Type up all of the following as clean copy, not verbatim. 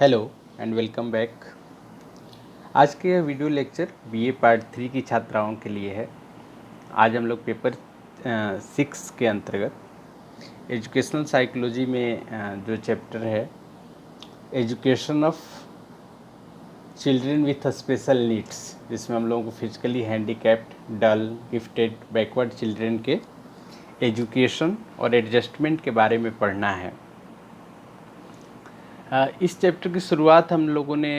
Hello and welcome back. आज के यह वीडियो लेक्चर बीए पार्ट 3 की छात्राओं के लिए है। आज हम लोग पेपर 6 के अंतर्गत एजुकेशनल साइकोलॉजी में जो चैप्टर है education of children with special needs, जिसमें हम लोगों को फिजिकली हैंडीकैप्ड, डल, गिफ्टेड, बैकवर्ड चिल्ड्रन के एजुकेशन और एडजस्टमेंट के बारे में पढ़ना है। इस चैप्टर की शुरुआत हम लोगों ने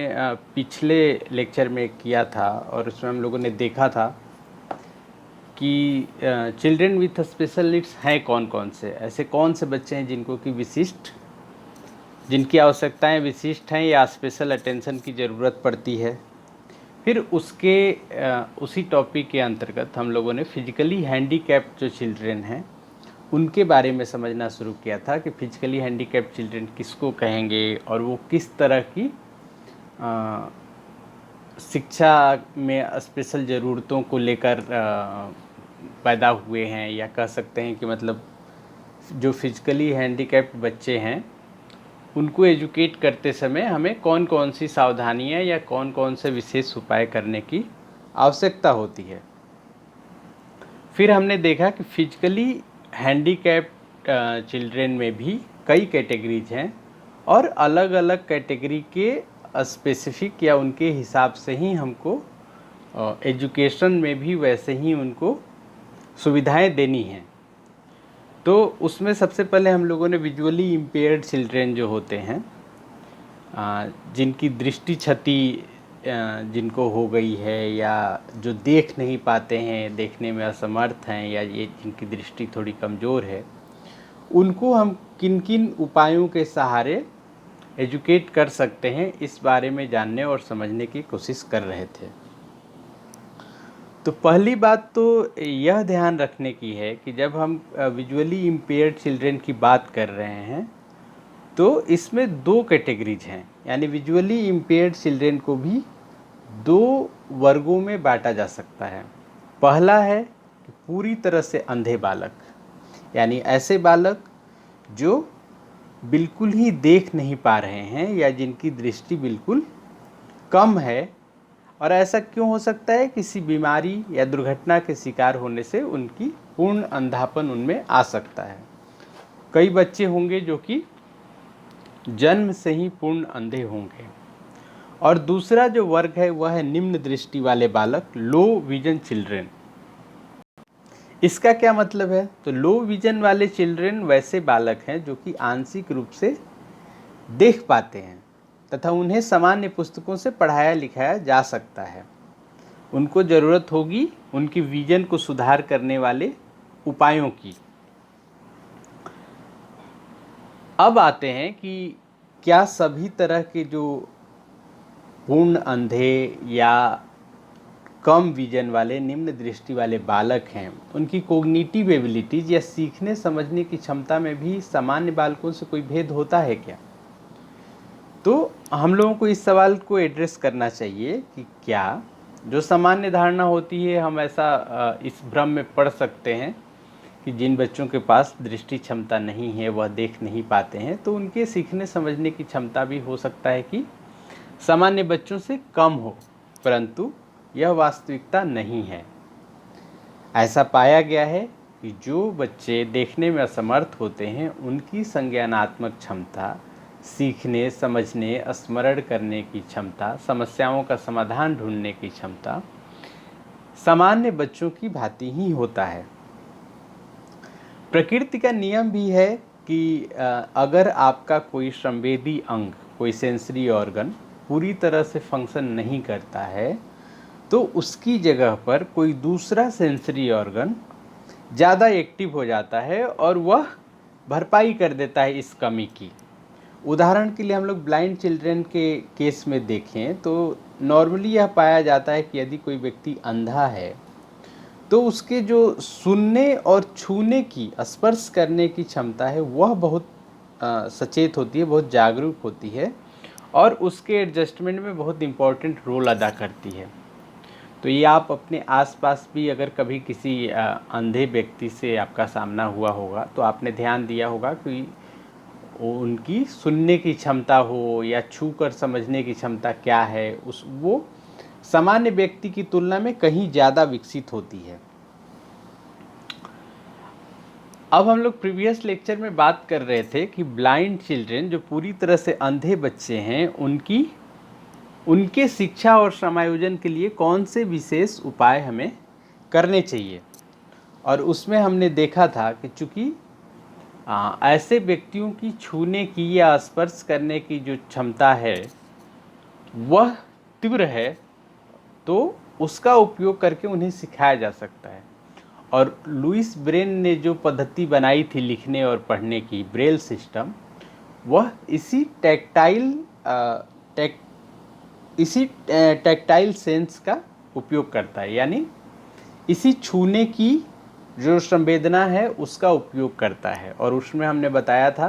पिछले लेक्चर में किया था और उसमें हम लोगों ने देखा था कि चिल्ड्रन विथ स्पेशल नीड्स हैं कौन कौन से, ऐसे कौन से बच्चे हैं जिनकी आवश्यकताएं विशिष्ट हैं या स्पेशल अटेंशन की ज़रूरत पड़ती है। फिर उसी टॉपिक के अंतर्गत हम लोगों ने फिजिकली हैंडीकैप्ड जो चिल्ड्रन हैं उनके बारे में समझना शुरू किया था कि फिजिकली हैंडीकैप्ड चिल्ड्रन किसको कहेंगे और वो किस तरह की शिक्षा में स्पेशल ज़रूरतों को लेकर पैदा हुए हैं, या कह सकते हैं कि मतलब जो फिजिकली हैंडीकैप्ड बच्चे हैं उनको एजुकेट करते समय हमें कौन कौन सी सावधानियां या कौन कौन से विशेष उपाय करने की आवश्यकता होती है। फिर हमने देखा कि फिजिकली हैंडीकैप्ड चिल्ड्रन में भी कई कैटेगरीज हैं और अलग अलग कैटेगरी के स्पेसिफिक या उनके हिसाब से ही हमको एजुकेशन में भी वैसे ही उनको सुविधाएं देनी हैं। तो उसमें सबसे पहले हम लोगों ने विजुअली इम्पेयर्ड चिल्ड्रन जो होते हैं, जिनकी दृष्टि क्षति जिनको हो गई है या जो देख नहीं पाते हैं, देखने में असमर्थ हैं, या ये जिनकी दृष्टि थोड़ी कमज़ोर है, उनको हम किन किन उपायों के सहारे एजुकेट कर सकते हैं, इस बारे में जानने और समझने की कोशिश कर रहे थे। तो पहली बात तो यह ध्यान रखने की है कि जब हम विजुअली इम्पेयर्ड चिल्ड्रन की बात कर रहे हैं तो इसमें दो कैटेगरीज हैं, यानी विजुअली इम्पेयर्ड चिल्ड्रन को भी दो वर्गों में बांटा जा सकता है। पहला है कि पूरी तरह से अंधे बालक, यानी ऐसे बालक जो बिल्कुल ही देख नहीं पा रहे हैं या जिनकी दृष्टि बिल्कुल कम है। और ऐसा क्यों हो सकता है? किसी बीमारी या दुर्घटना के शिकार होने से उनकी पूर्ण अंधापन उनमें आ सकता है। कई बच्चे होंगे जो कि जन्म से ही पूर्ण अंधे होंगे। और दूसरा जो वर्ग है वह है निम्न दृष्टि वाले बालक, लो विजन चिल्ड्रन। इसका क्या मतलब है? तो लो विजन वाले चिल्ड्रन वैसे बालक हैं जो कि आंशिक रूप से देख पाते हैं तथा उन्हें सामान्य पुस्तकों से पढ़ाया लिखाया जा सकता है। उनको ज़रूरत होगी उनकी विजन को सुधार करने वाले उपायों की। अब आते हैं कि क्या सभी तरह के जो पूर्ण अंधे या कम विजन वाले निम्न दृष्टि वाले बालक हैं उनकी कोग्निटिव एबिलिटीज या सीखने समझने की क्षमता में भी सामान्य बालकों से कोई भेद होता है क्या? तो हम लोगों को इस सवाल को एड्रेस करना चाहिए कि क्या जो सामान्य धारणा होती है, हम ऐसा इस भ्रम में पड़ सकते हैं कि जिन बच्चों के पास दृष्टि क्षमता नहीं है, वह देख नहीं पाते हैं, तो उनके सीखने समझने की क्षमता भी हो सकता है कि सामान्य बच्चों से कम हो, परंतु यह वास्तविकता नहीं है। ऐसा पाया गया है कि जो बच्चे देखने में असमर्थ होते हैं उनकी संज्ञानात्मक क्षमता, सीखने समझने स्मरण करने की क्षमता, समस्याओं का समाधान ढूंढने की क्षमता सामान्य बच्चों की भांति ही होता है। प्रकृति का नियम भी है कि अगर आपका कोई संवेदी अंग, कोई सेंसरी ऑर्गन पूरी तरह से फंक्शन नहीं करता है तो उसकी जगह पर कोई दूसरा सेंसरी ऑर्गन ज़्यादा एक्टिव हो जाता है और वह भरपाई कर देता है इस कमी की। उदाहरण के लिए हम लोग ब्लाइंड चिल्ड्रन के केस में देखें तो नॉर्मली यह पाया जाता है कि यदि कोई व्यक्ति अंधा है तो उसके जो सुनने और छूने की, स्पर्श करने की क्षमता है वह बहुत सचेत होती है, बहुत जागरूक होती है और उसके एडजस्टमेंट में बहुत इम्पोर्टेंट रोल अदा करती है। तो ये आप अपने आसपास भी अगर कभी किसी अंधे व्यक्ति से आपका सामना हुआ होगा तो आपने ध्यान दिया होगा कि उनकी सुनने की क्षमता हो या छू कर समझने की क्षमता क्या है, वो सामान्य व्यक्ति की तुलना में कहीं ज़्यादा विकसित होती है। अब हम लोग प्रीवियस लेक्चर में बात कर रहे थे कि ब्लाइंड चिल्ड्रन, जो पूरी तरह से अंधे बच्चे हैं, उनके शिक्षा और समायोजन के लिए कौन से विशेष उपाय हमें करने चाहिए। और उसमें हमने देखा था कि चूँकि ऐसे व्यक्तियों की छूने की या स्पर्श करने की जो क्षमता है वह तीव्र है, तो उसका उपयोग करके उन्हें सिखाया जा सकता है। और लुइस ब्रेन ने जो पद्धति बनाई थी लिखने और पढ़ने की, ब्रेल सिस्टम, वह इसी टैक्टाइल सेंस का उपयोग करता है, यानी इसी छूने की जो संवेदना है उसका उपयोग करता है। और उसमें हमने बताया था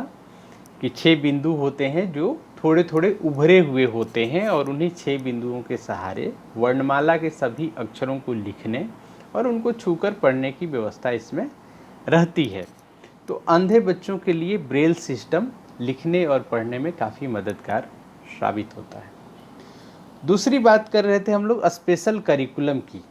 कि 6 बिंदु होते हैं जो थोड़े थोड़े उभरे हुए होते हैं, और उन्हीं 6 बिंदुओं के सहारे वर्णमाला के सभी अक्षरों को लिखने और उनको छूकर पढ़ने की व्यवस्था इसमें रहती है। तो अंधे बच्चों के लिए ब्रेल सिस्टम लिखने और पढ़ने में काफ़ी मददगार साबित होता है। दूसरी बात कर रहे थे हम लोग स्पेशल करिकुलम की।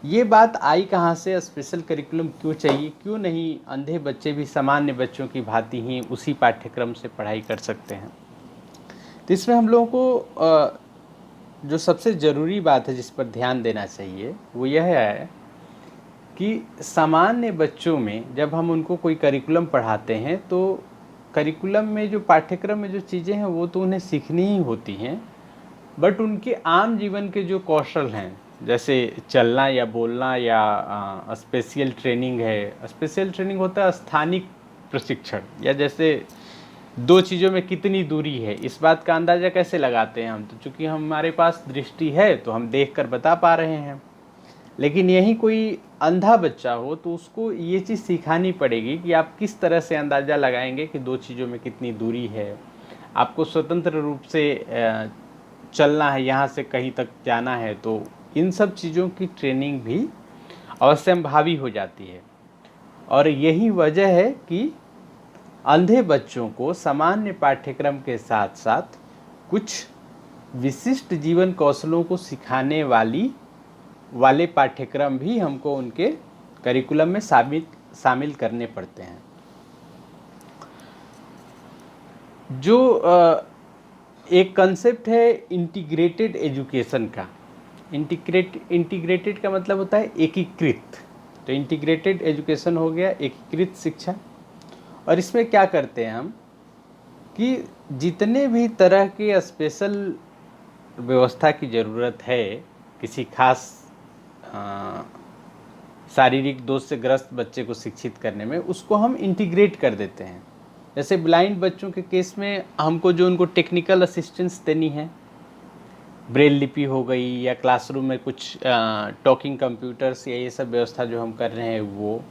ये बात आई कहाँ से, स्पेशल करिकुलम क्यों चाहिए, क्यों नहीं अंधे बच्चे भी सामान्य बच्चों की भांति ही उसी पाठ्यक्रम से पढ़ाई कर सकते हैं। तो इसमें हम लोगों को जो सबसे ज़रूरी बात है जिस पर ध्यान देना चाहिए वो यह है कि सामान्य बच्चों में जब हम उनको कोई करिकुलम पढ़ाते हैं तो करिकुलम में जो पाठ्यक्रम में जो चीज़ें हैं वो तो उन्हें सीखनी ही होती हैं, बट उनके आम जीवन के जो कौशल हैं, जैसे चलना या बोलना या स्पेशल ट्रेनिंग है। स्पेशल ट्रेनिंग होता है स्थानिक प्रशिक्षण, या जैसे 2 चीज़ों में कितनी दूरी है इस बात का अंदाज़ा कैसे लगाते हैं हम, तो चूँकि हमारे पास दृष्टि है तो हम देख कर बता पा रहे हैं। लेकिन यही कोई अंधा बच्चा हो तो उसको ये चीज़ सिखानी पड़ेगी कि आप किस तरह से अंदाज़ा लगाएंगे कि 2 चीज़ों में कितनी दूरी है। आपको स्वतंत्र रूप से चलना है, यहाँ से कहीं तक जाना है, तो इन सब चीज़ों की ट्रेनिंग भी अवश्यंभावी हो जाती है। और यही वजह है कि अंधे बच्चों को सामान्य पाठ्यक्रम के साथ साथ कुछ विशिष्ट जीवन कौशलों को सिखाने वाले पाठ्यक्रम भी हमको उनके करिकुलम में शामिल करने पड़ते हैं। जो एक कंसेप्ट है इंटीग्रेटेड एजुकेशन का। इंटीग्रेटेड का मतलब होता है एकीकृत। तो इंटीग्रेटेड एजुकेशन हो गया एकीकृत शिक्षा। और इसमें क्या करते हैं हम कि जितने भी तरह के स्पेशल व्यवस्था की ज़रूरत है किसी खास शारीरिक दोष से ग्रस्त बच्चे को शिक्षित करने में, उसको हम इंटीग्रेट कर देते हैं। जैसे ब्लाइंड बच्चों के केस में हमको जो उनको टेक्निकल असिस्टेंस देनी है, ब्रेल लिपि हो गई या क्लासरूम में कुछ टॉकिंग कंप्यूटर्स या ये सब व्यवस्था जो हम कर रहे हैं वो,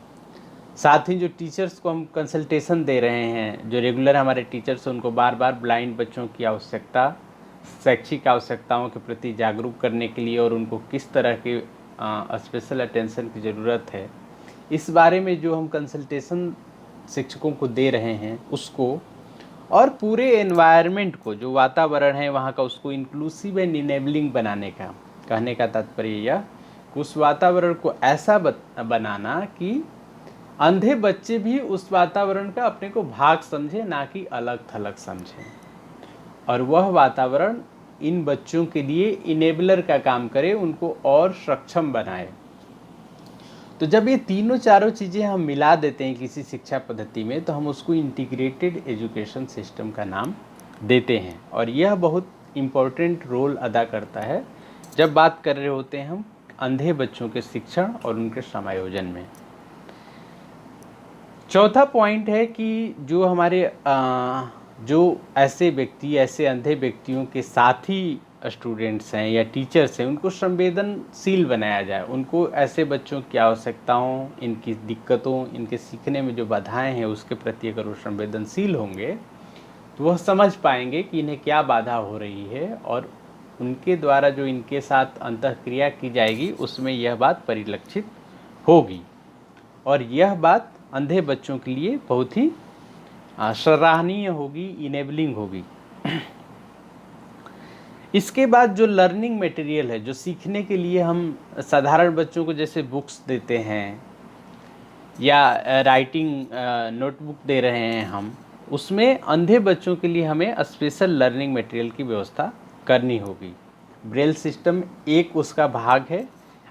साथ ही जो टीचर्स को हम कंसल्टेशन दे रहे हैं, जो रेगुलर हमारे टीचर्स हैं, उनको बार बार ब्लाइंड बच्चों की आवश्यकता, शैक्षिक आवश्यकताओं के प्रति जागरूक करने के लिए और उनको किस तरह के स्पेशल अटेंशन की ज़रूरत है, इस बारे में जो हम कंसल्टेशन शिक्षकों को दे रहे हैं उसको, और पूरे एनवायरनमेंट को, जो वातावरण है वहाँ का, उसको इंक्लूसिव एंड इनेबलिंग बनाने का। कहने का तात्पर्य यह कि उस वातावरण को ऐसा बनाना कि अंधे बच्चे भी उस वातावरण का अपने को भाग समझे, ना कि अलग थलग समझें, और वह वातावरण इन बच्चों के लिए इनेबलर का काम करे, उनको और सक्षम बनाए। तो जब ये तीनों चारों चीज़ें हम मिला देते हैं किसी शिक्षा पद्धति में, तो हम उसको इंटीग्रेटेड एजुकेशन सिस्टम का नाम देते हैं। और यह बहुत इम्पोर्टेंट रोल अदा करता है जब बात कर रहे होते हैं हम अंधे बच्चों के शिक्षण और उनके समायोजन में। चौथा पॉइंट है कि जो हमारे जो ऐसे अंधे व्यक्तियों के साथी स्टूडेंट्स हैं या टीचर्स हैं, उनको संवेदनशील बनाया जाए। उनको ऐसे बच्चों की आवश्यकताओं, इनकी दिक्कतों, इनके सीखने में जो बाधाएं हैं उसके प्रति अगर वो संवेदनशील होंगे तो वह समझ पाएंगे कि इन्हें क्या बाधा हो रही है, और उनके द्वारा जो इनके साथ अंतःक्रिया की जाएगी उसमें यह बात परिलक्षित होगी। और यह बात अंधे बच्चों के लिए बहुत ही सराहनीय होगी, इनेबलिंग होगी। इसके बाद जो लर्निंग मटेरियल है, जो सीखने के लिए हम साधारण बच्चों को जैसे बुक्स देते हैं या राइटिंग नोटबुक दे रहे हैं हम, उसमें अंधे बच्चों के लिए हमें स्पेशल लर्निंग मटेरियल की व्यवस्था करनी होगी। ब्रेल सिस्टम एक उसका भाग है,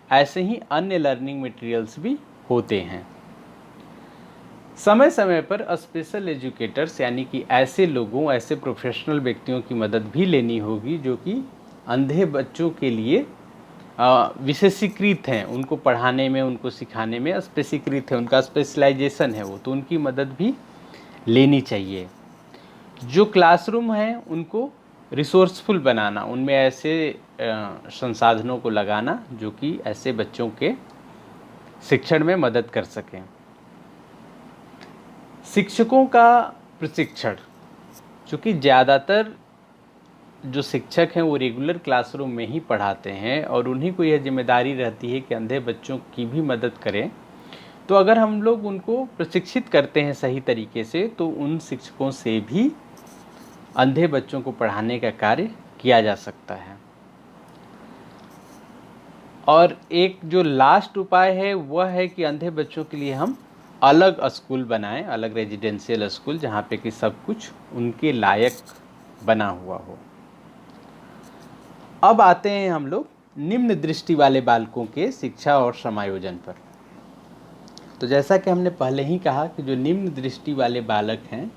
ऐसे ही अन्य लर्निंग मटेरियल्स भी होते हैं। समय समय पर स्पेशल एजुकेटर्स यानी कि ऐसे लोगों, ऐसे प्रोफेशनल व्यक्तियों की मदद भी लेनी होगी जो कि अंधे बच्चों के लिए विशेषीकृत हैं, उनको पढ़ाने में, उनको सिखाने में स्पेसिकृत है, उनका स्पेशलाइजेशन है वो, तो उनकी मदद भी लेनी चाहिए। जो क्लासरूम हैं उनको रिसोर्सफुल बनाना, उनमें ऐसे संसाधनों को लगाना जो कि ऐसे बच्चों के शिक्षण में मदद कर सकें। शिक्षकों का प्रशिक्षण, चूँकि ज़्यादातर जो शिक्षक हैं वो रेगुलर क्लासरूम में ही पढ़ाते हैं और उन्हीं को यह जिम्मेदारी रहती है कि अंधे बच्चों की भी मदद करें, तो अगर हम लोग उनको प्रशिक्षित करते हैं सही तरीके से तो उन शिक्षकों से भी अंधे बच्चों को पढ़ाने का कार्य किया जा सकता है। और एक जो लास्ट उपाय है वह है कि अंधे बच्चों के लिए हम अलग स्कूल बनाएं, अलग रेजिडेंशियल स्कूल, जहाँ पे कि सब कुछ उनके लायक बना हुआ हो। अब आते हैं हम लोग निम्न दृष्टि वाले बालकों के शिक्षा और समायोजन पर। तो जैसा कि हमने पहले ही कहा कि जो निम्न दृष्टि वाले बालक हैं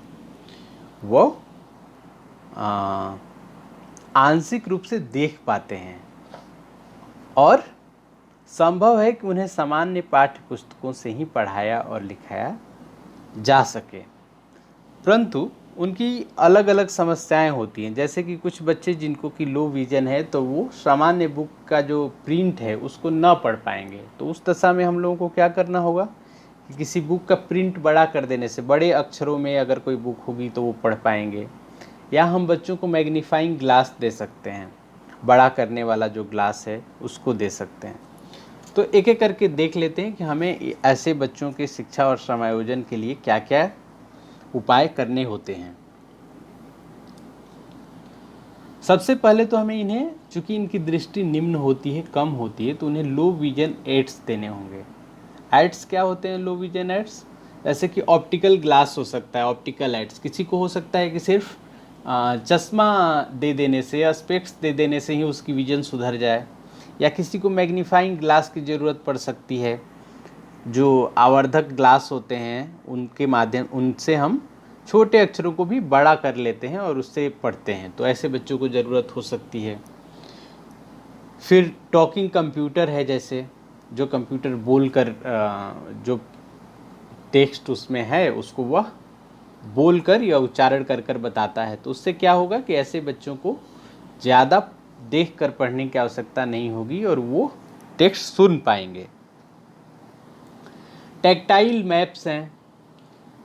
वो आंशिक रूप से देख पाते हैं और संभव है कि उन्हें सामान्य पाठ्य पुस्तकों से ही पढ़ाया और लिखाया जा सके, परंतु उनकी अलग अलग समस्याएं होती हैं। जैसे कि कुछ बच्चे जिनको कि लो विजन है तो वो सामान्य बुक का जो प्रिंट है उसको ना पढ़ पाएंगे, तो उस दशा में हम लोगों को क्या करना होगा कि किसी बुक का प्रिंट बड़ा कर देने से, बड़े अक्षरों में अगर कोई बुक होगी तो वो पढ़ पाएंगे, या हम बच्चों को मैग्नीफाइंग ग्लास दे सकते हैं, बड़ा करने वाला जो ग्लास है उसको दे सकते हैं। तो एक एक करके देख लेते हैं कि हमें ऐसे बच्चों के शिक्षा और समायोजन के लिए क्या क्या उपाय करने होते हैं। सबसे पहले तो हमें इन्हें, चूंकि इनकी दृष्टि निम्न होती है, कम होती है, तो उन्हें लो विजन एड्स देने होंगे। एड्स क्या होते हैं लो विजन एड्स? जैसे कि ऑप्टिकल ग्लास हो सकता है, ऑप्टिकल एड्स। किसी को हो सकता है कि सिर्फ चश्मा दे देने से या स्पेक्स दे देने से ही उसकी विजन सुधर जाए, या किसी को मैग्नीफाइंग ग्लास की ज़रूरत पड़ सकती है, जो आवर्धक ग्लास होते हैं उनके माध्यम, उनसे हम छोटे अक्षरों को भी बड़ा कर लेते हैं और उससे पढ़ते हैं, तो ऐसे बच्चों को ज़रूरत हो सकती है। फिर टॉकिंग कंप्यूटर है, जैसे जो कंप्यूटर बोलकर जो टेक्स्ट उसमें है उसको वह बोलकर या उच्चारण कर कर बताता है, तो उससे क्या होगा कि ऐसे बच्चों को ज़्यादा देख कर पढ़ने की आवश्यकता नहीं होगी और वो टेक्स्ट सुन पाएंगे। टैक्टाइल मैप्स हैं,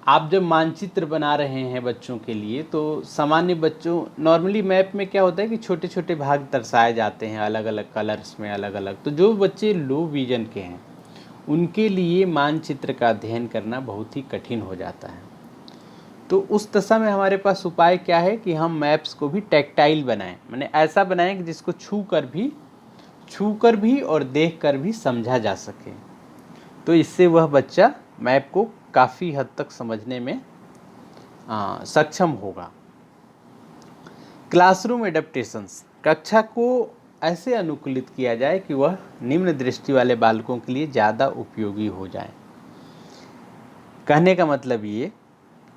आप जब मानचित्र बना रहे हैं बच्चों के लिए, तो सामान्य बच्चों, नॉर्मली मैप में क्या होता है कि छोटे छोटे भाग दर्शाए जाते हैं अलग अलग कलर्स में, अलग अलग, तो जो बच्चे लो विजन के हैं उनके लिए मानचित्र का अध्ययन करना बहुत ही कठिन हो जाता है। तो उस दशा में हमारे पास उपाय क्या है कि हम मैप्स को भी टैक्टाइल बनाएं, माने ऐसा बनाएं कि जिसको छू कर भी और देख कर भी समझा जा सके, तो इससे वह बच्चा मैप को काफ़ी हद तक समझने में सक्षम होगा। क्लासरूम एडेप्टेशंस, कक्षा को ऐसे अनुकूलित किया जाए कि वह निम्न दृष्टि वाले बालकों के लिए ज़्यादा उपयोगी हो जाए। कहने का मतलब ये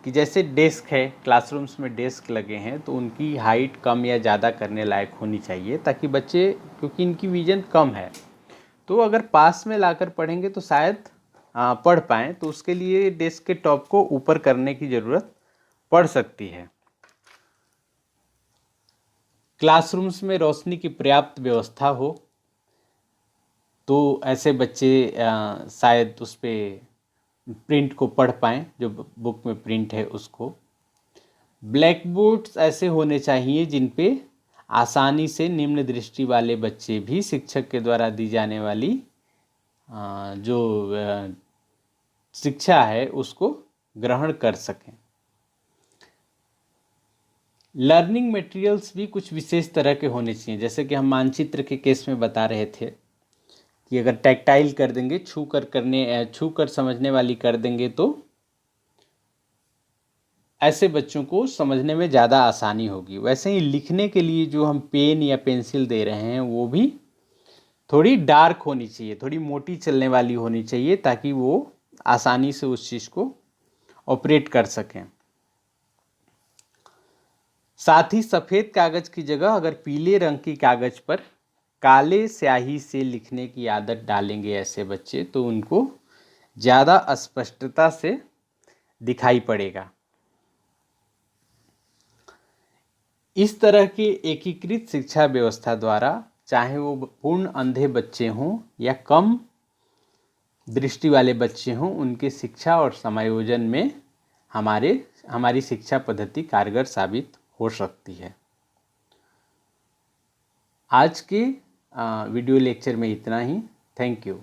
कि जैसे डेस्क है, क्लासरूम्स में डेस्क लगे हैं, तो उनकी हाइट कम या ज़्यादा करने लायक होनी चाहिए, ताकि बच्चे, क्योंकि इनकी विजन कम है, तो अगर पास में लाकर पढ़ेंगे तो शायद पढ़ पाएँ, तो उसके लिए डेस्क के टॉप को ऊपर करने की ज़रूरत पड़ सकती है। क्लासरूम्स में रोशनी की पर्याप्त व्यवस्था हो तो ऐसे बच्चे शायद उस पर प्रिंट को पढ़ पाएँ, जो बुक में प्रिंट है उसको। ब्लैक बोर्ड्स ऐसे होने चाहिए जिन पे आसानी से निम्न दृष्टि वाले बच्चे भी शिक्षक के द्वारा दी जाने वाली जो शिक्षा है उसको ग्रहण कर सकें। लर्निंग मटेरियल्स भी कुछ विशेष तरह के होने चाहिए, जैसे कि हम मानचित्र के केस में बता रहे थे कि अगर टैक्टाइल कर देंगे, छू कर समझने वाली कर देंगे तो ऐसे बच्चों को समझने में ज़्यादा आसानी होगी। वैसे ही लिखने के लिए जो हम पेन या पेंसिल दे रहे हैं वो भी थोड़ी डार्क होनी चाहिए, थोड़ी मोटी चलने वाली होनी चाहिए, ताकि वो आसानी से उस चीज़ को ऑपरेट कर सकें। साथ ही सफ़ेद कागज़ की जगह अगर पीले रंग की कागज़ पर काले स्याही से लिखने की आदत डालेंगे ऐसे बच्चे, तो उनको ज़्यादा स्पष्टता से दिखाई पड़ेगा। इस तरह के एकीकृत शिक्षा व्यवस्था द्वारा, चाहे वो पूर्ण अंधे बच्चे हों या कम दृष्टि वाले बच्चे हों, उनके शिक्षा और समायोजन में हमारी शिक्षा पद्धति कारगर साबित हो सकती है। आज के वीडियो लेक्चर में इतना ही। Thank you.